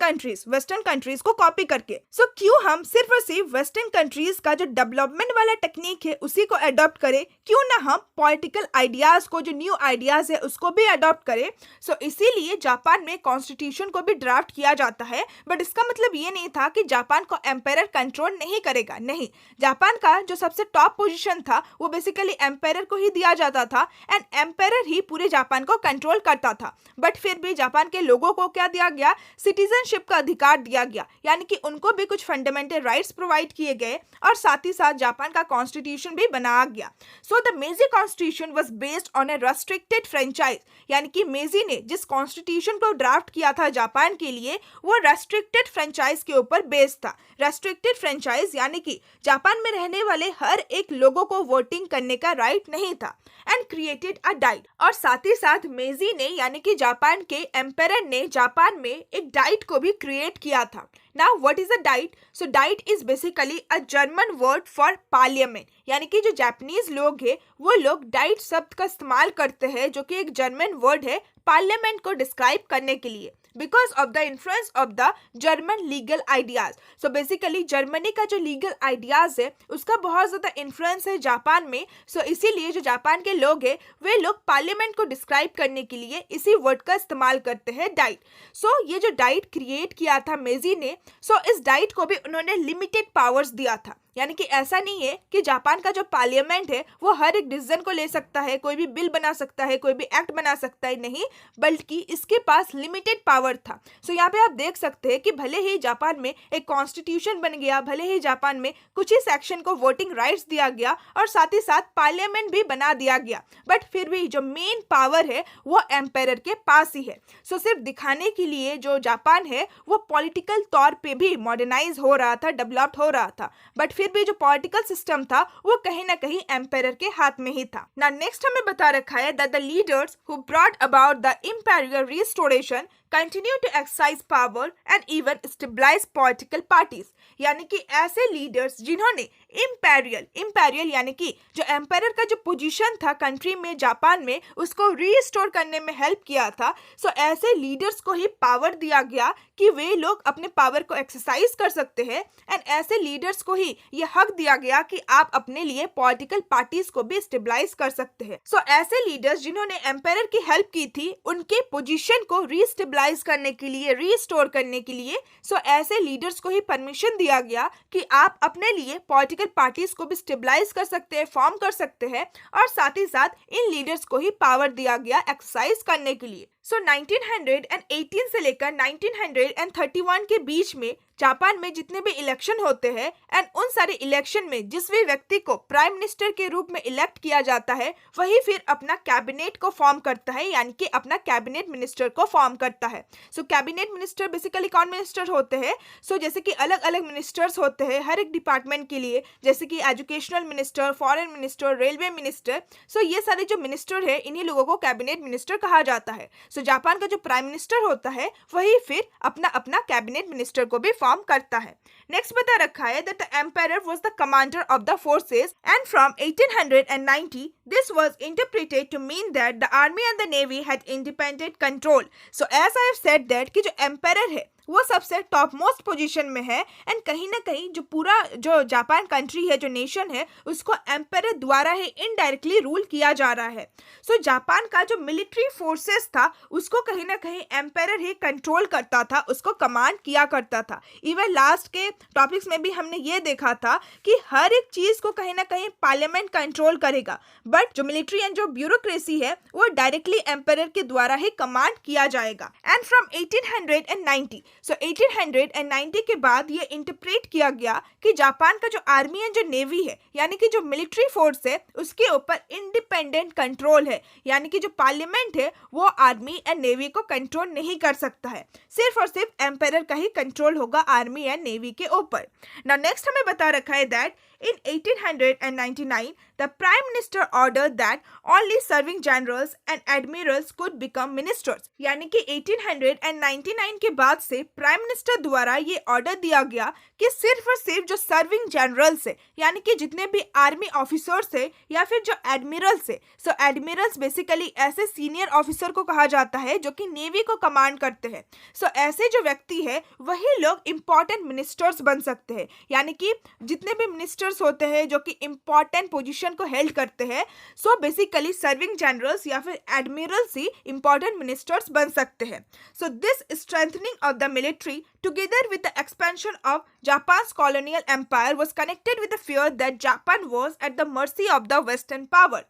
countries को कॉपी करके। सो क्यों हम सिर्फ और सिर्फ वेस्टर्न कंट्रीज का जो डेवलपमेंट वाला टेक्निक है उसी को अडॉप्ट करें, क्यों ना हम पॉलिटिकल आइडियाज को, जो न्यू आइडियाज है उसको भी अडॉप्ट करें। सो इसीलिए जापान में कॉन्स्टिट्यूशन को भी ड्राफ्ट किया जाता है, बट इसका मतलब ये नहीं था कि जापान को एम्पायर कंट्रोल नहीं करेगा, नहीं। जापान का जो सबसे टॉप पोजीशन था वो बेसिकली एम्पायर को ही दिया जाता था, एंड एम्पायर ही पूरे जापान को कंट्रोल करता था। बट फिर भी जापान के लोगों को क्या दिया गया, सिटीजनशिप का अधिकार दिया गया, यानी कि उनको भी कुछ फंडामेंटल राइट्स प्रोवाइड किए गए, और साथ ही साथ जापान का कॉन्स्टिट्यूशन भी बनाया गया। सो द मेजी constitution was based on A restricted franchise, यानी कि मेजी ने जिस कॉन्स्टिट्यूशन को ड्राफ्ट किया था जापान के लिए वो रेस्ट्रिक्टेड फ्रेंचाइज के ऊपर बेस्ड था। रेस्ट्रिक्टेड फ्रेंचाइज यानी कि जापान में रहने वाले हर एक लोगों को वोटिंग करने का राइट नहीं था, एंड क्रिएटेड अ डाइट। और साथ ही साथ मेजी ने यानी कि जापान के एम्पायर ने जापान में एक डाइट को भी क्रिएट किया था। Now what is a diet? So diet is basically a German word for parliament, यानी कि जो जापानीज लोग हैं वो लोग डाइट शब्द का इस्तेमाल करते हैं, जो कि एक जर्मन वर्ड है पार्लियामेंट को डिस्क्राइब करने के लिए। Because of the influence of the German legal ideas. So basically Germany का जो लीगल आइडियाज है उसका बहुत ज़्यादा इन्फ्लुएंस है जापान में। सो इसीलिए जो जापान के लोग हैं वे लोग पार्लियामेंट को डिस्क्राइब करने के लिए इसी वर्ड का इस्तेमाल करते हैं, डाइट। सो ये जो डाइट क्रिएट किया था मेजी ने, सो इस डाइट को भी उन्होंने लिमिटेड पावर्स दिया था। यानी कि ऐसा नहीं है कि जापान का जो पार्लियामेंट है वो हर एक डिसीजन को ले सकता है, कोई भी बिल बना सकता है, कोई भी एक्ट बना सकता है, नहीं, बल्कि इसके पास लिमिटेड पावर था। सो यहाँ पे आप देख सकते हैं कि भले ही जापान में एक कॉन्स्टिट्यूशन बन गया, भले ही जापान में कुछ ही सेक्शन को वोटिंग राइट्स दिया गया और साथ ही साथ पार्लियामेंट भी बना दिया गया, बट फिर भी जो मेन पावर है वो एम्पायर के पास ही है। सो सिर्फ दिखाने के लिए जो जापान है वो पॉलिटिकल तौर पे भी मॉडर्नाइज हो रहा था, डेवलप्ड हो रहा था, बट फिर भी जो पॉलिटिकल सिस्टम था वो कहीं ना कहीं एम्पायर के हाथ में ही था ना। नेक्स्ट हमें बता रखा है that the leaders who brought about the imperial restoration continue to exercise power and even stabilize political parties। यानी कि ऐसे लीडर्स जिन्होंने इंपीरियल यानी कि जो एम्पायर का जो पोजीशन था कंट्री में, जापान में, उसको रीस्टोर करने में हेल्प किया था। सो ऐसे लीडर्स को ही पावर दिया गया कि वे लोग अपने पावर को एक्सरसाइज कर सकते हैं, एंड ऐसे लीडर्स को ही ये हक दिया गया कि आप अपने लिए पॉलिटिकल पार्टीज को भी स्टेबलाइज कर सकते हैं। सो ऐसे लीडर्स जिन्होंने एम्पायर की हेल्प की थी उनके पोजीशन को रीस्टेबलाइज करने के लिए, रीस्टोर करने के लिए, सो ऐसे लीडर्स को ही परमिशन दिया गया कि आप अपने लिए पॉलिटिकल पार्टीज को भी स्टेबलाइज कर सकते हैं, फॉर्म कर सकते हैं, और साथ ही साथ इन लीडर्स को ही पावर दिया गया एक्सरसाइज करने के लिए। सो 1918 से लेकर 1931 के बीच में जापान में जितने भी इलेक्शन होते हैं, एंड उन सारे इलेक्शन में जिस भी व्यक्ति को प्राइम मिनिस्टर के रूप में इलेक्ट किया जाता है वही फिर अपना कैबिनेट को फॉर्म करता है, यानी कि अपना कैबिनेट मिनिस्टर को फॉर्म करता है। सो कैबिनेट मिनिस्टर बेसिकली कौन मिनिस्टर होते हैं? सो जैसे कि अलग अलग मिनिस्टर्स होते हैं हर एक डिपार्टमेंट के लिए, जैसे कि educational minister, foreign minister, railway minister. So ये सारे जो मिनिस्टर है इन्हीं लोगों को कैबिनेट मिनिस्टर कहा जाता है। सो जापान का जो प्राइम मिनिस्टर होता है वही फिर अपना अपना कैबिनेट मिनिस्टर को भी फॉर्म करता है। नेक्स्ट बता रखा है that the empire was the commander of the forces, and from 1890 this was interpreted to mean that the army and the navy had independent control. So as I have said that कि जो empire है वो सबसे top most position में है, and कहीं ना कहीं जो पूरा जो जापान कंट्री है, जो नेशन है, उसको एम्पायर द्वारा ही इनडायरेक्टली रूल किया जा रहा है। सो जापान का जो मिलिट्री फोर्सेस था उसको कहीं ना कहीं एम्पायर ही कंट्रोल करता था, उसको कमांड किया करता था। इवन लास्ट के टॉपिक्स में भी हमने ये देखा था कि हर एक चीज को कहीं ना कहीं पार्लियामेंट कंट्रोल करेगा, बट जो मिलिट्री एंड जो ब्यूरोक्रेसी है वो डायरेक्टली एम्पायर के द्वारा ही कमांड किया जाएगा। एंड फ्रॉम 1890 सो 1890 के बाद ये इंटरप्रेट किया गया कि जापान का जो आर्मी एंड जो नेवी है, यानी कि जो मिलिट्री फोर्स है, उसके ऊपर इंडिपेंडेंट कंट्रोल है, यानी कि जो पार्लियामेंट है वो आर्मी एंड नेवी को कंट्रोल नहीं कर सकता है, सिर्फ और सिर्फ एम्पायर का ही कंट्रोल होगा आर्मी एंड नेवी के ऊपर। नाउ नेक्स्ट हमें बता रखा है that in 1899 the prime minister ordered that only serving generals and admirals could become ministers। यानी कि 1899 के बाद से प्राइम मिनिस्टर द्वारा ये ऑर्डर दिया गया कि सिर्फ और सिर्फ जो सर्विंग जनरल्स है, यानी कि जितने भी आर्मी ऑफिसर्स है या फिर जो एडमिरल्स है, सो एडमिरल्स बेसिकली ऐसे सीनियर ऑफिसर को कहा जाता है जो कि नेवी को कमांड करते हैं। सो ऐसे जो व्यक्ति है वही लोग इंपॉर्टेंट मिनिस्टर्स बन सकते हैं, यानी कि जितने भी मिनिस्टर्स होते हैं जो कि इंपॉर्टेंट पोजीशन को हेल्ड करते हैं, सो बेसिकली सर्विंग जनरल्स या फिर एडमिरल्स ही इंपॉर्टेंट मिनिस्टर्स बन सकते हैं। So this strengthening of the military together with the expansion of Japan's colonial empire was connected with the fear that Japan was at the mercy of the western power।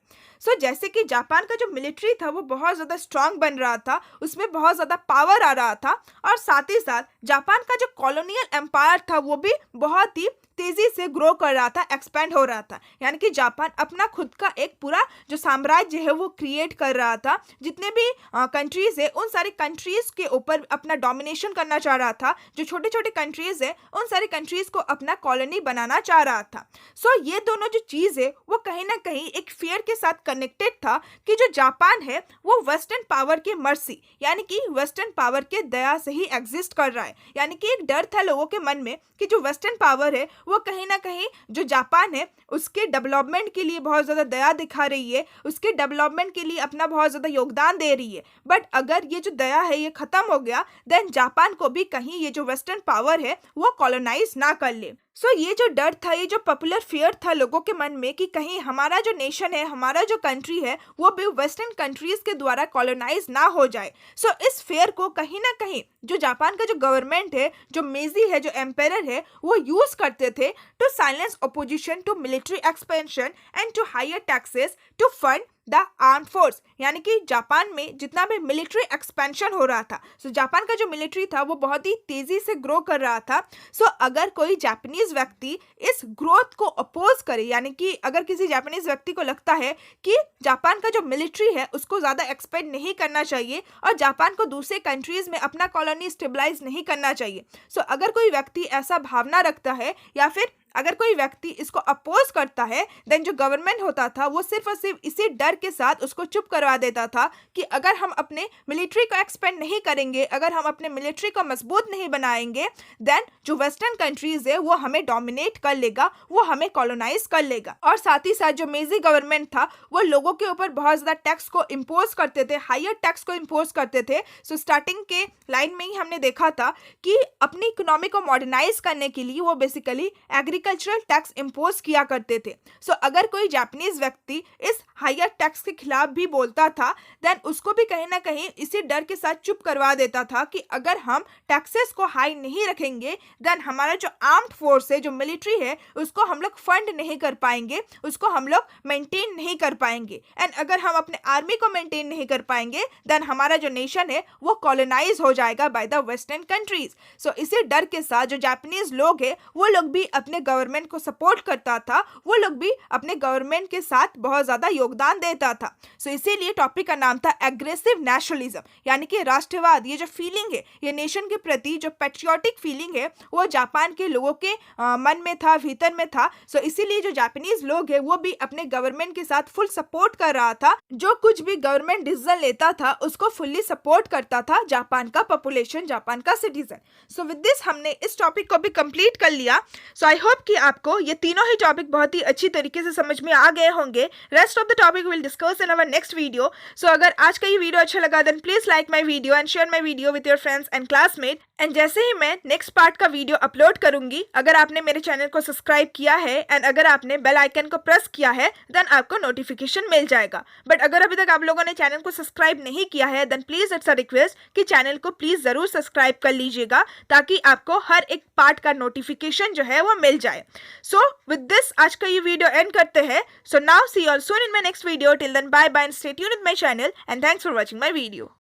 सो जैसे कि Japan का जो military था वो बहुत ज़्यादा strong बन रहा था, उसमें बहुत ज़्यादा पावर आ रहा था, और साथ ही साथ जापान का जो कॉलोनियल एम्पायर था वो भी बहुत ही तेजी से ग्रो कर रहा था, एक्सपेंड हो रहा था। यानी कि जापान अपना खुद का एक पूरा जो साम्राज्य है वो क्रिएट कर रहा था, जितने भी कंट्रीज है उन सारी कंट्रीज के ऊपर अपना डोमिनेशन करना चाह रहा था, जो छोटे छोटे कंट्रीज है उन सारी कंट्रीज को अपना कॉलोनी बनाना चाह रहा था। सो ये दोनों जो चीज़ है वो कहीं ना कहीं एक फियर के साथ कनेक्टेड था कि जो जापान है वो वेस्टर्न पावर के मर्सी यानी कि वेस्टर्न पावर के दया से ही एग्जिस्ट कर रहा है। यानी कि एक डर था लोगों के मन में कि जो वेस्टर्न पावर है वो कहीं ना कहीं जो जापान है उसके डेवलपमेंट के लिए बहुत ज़्यादा दया दिखा रही है, उसके डेवलपमेंट के लिए अपना बहुत ज़्यादा योगदान दे रही है। बट अगर ये जो दया है ये ख़त्म हो गया देन जापान को भी कहीं ये जो वेस्टर्न पावर है वो कॉलोनाइज ना कर ले। सो ये जो डर था, ये जो पॉपुलर फियर था लोगों के मन में कि कहीं हमारा जो नेशन है, हमारा जो कंट्री है वो भी वेस्टर्न कंट्रीज के द्वारा कॉलोनाइज ना हो जाए। सो इस फेयर को कहीं ना कहीं जो जापान का जो गवर्नमेंट है, जो मेजी है, जो एम्पायर है, वो यूज करते थे to silence opposition to military expansion and to higher taxes to fund the arm force. यानी कि जापान में जितना भी मिलिट्री एक्सपेंशन हो रहा था, सो जापान का जो मिलिट्री था वो बहुत ही तेजी से ग्रो कर रहा था। सो अगर कोई जापानीज व्यक्ति इस ग्रोथ को अपोज करे, यानी कि अगर किसी जापानीज व्यक्ति को लगता है कि जापान का जो मिलिट्री है उसको ज़्यादा एक्सपेंड नहीं करना चाहिए और जापान को दूसरे कंट्रीज में अपना कॉलोनी स्टेबलाइज नहीं करना चाहिए, सो अगर कोई व्यक्ति ऐसा भावना रखता है या फिर अगर कोई व्यक्ति इसको अपोज करता है देन जो गवर्नमेंट होता था वो सिर्फ और सिर्फ इसी डर के साथ उसको चुप करवा देता था कि अगर हम अपने मिलिट्री को एक्सपेंड नहीं करेंगे, अगर हम अपने मिलिट्री को मजबूत नहीं बनाएंगे देन जो वेस्टर्न कंट्रीज है वो हमें डोमिनेट कर लेगा, वो हमें कॉलोनाइज कर लेगा। और साथ ही साथ जो मेजी गवर्नमेंट था वो लोगों के ऊपर बहुत ज़्यादा टैक्स को इम्पोज करते थे, हायर टैक्स को इम्पोज करते थे। सो स्टार्टिंग के लाइन में ही हमने देखा था कि अपनी इकोनॉमी को मॉडर्नाइज करने के लिए वो बेसिकली एग्रीकल्चरल टैक्स इम्पोज किया करते थे। सो अगर कोई जापानीज व्यक्ति इस हायर टैक्स के खिलाफ भी बोलता था देन उसको भी कहीं ना कहीं इसी डर के साथ चुप करवा देता था कि अगर हम टैक्सेस को हाई नहीं रखेंगे देन हमारा जो आर्म्ड फोर्स है, जो मिलिट्री है, उसको हम लोग फंड नहीं कर पाएंगे, उसको हम लोग मेंटेन नहीं कर पाएंगे। एंड अगर हम अपने आर्मी को मेंटेन नहीं कर पाएंगे देन हमारा जो नेशन है वो कॉलोनाइज हो जाएगा बाय द वेस्टर्न कंट्रीज। सो इसी डर के साथ जो जापानीज लोग हैं वो लोग भी अपने गवर्नमेंट को सपोर्ट करता था, वो लोग भी अपने गवर्नमेंट के साथ बहुत ज़्यादा योगदान देता था। सो इसीलिए टॉपिक का नाम था एग्रेसिव नेशनलिज्म, यानी कि राष्ट्रवाद। ये जो फीलिंग है, ये नेशन के प्रति जो पैट्रियोटिक फीलिंग है वो जापान के लोगों के मन में था, भीतर में था। सो इसीलिए जो जापानीज लोग हैं वो भी अपने गवर्नमेंट के साथ फुल सपोर्ट कर रहा था, जो कुछ भी गवर्नमेंट डिसीजन लेता था उसको फुल्ली सपोर्ट करता था जापान का पॉपुलेशन, जापान का सिटीजन। सो विद दिस हमने इस टॉपिक को भी कंप्लीट कर लिया। सो आई होप कि आपको ये तीनों ही टॉपिक बहुत ही अच्छी तरीके से समझ में आ गए होंगे। Rest of the topic will discuss in our next video. So अगर आज का ये वीडियो अच्छा लगा then please like my video and share my video with your friends and classmate. And जैसे ही मैं नेक्स्ट पार्ट का वीडियो अपलोड करूंगी, अगर आपने मेरे चैनल को सब्सक्राइब किया है एंड अगर आपने बेल आइकन को प्रेस किया है देन आपको नोटिफिकेशन मिल जाएगा। बट अगर अभी तक आप लोगों ने चैनल को सब्सक्राइब नहीं किया है then please it's a request कि चैनल को प्लीज जरूर सब्सक्राइब कर लीजिएगा ताकि आपको हर एक पार्ट का नोटिफिकेशन जो है वो मिल जाए। सो विद दिस आज का ये वीडियो एंड करते हैं। So now see you all soon in my next video. Till then bye bye and stay tuned with my channel and thanks for watching my video.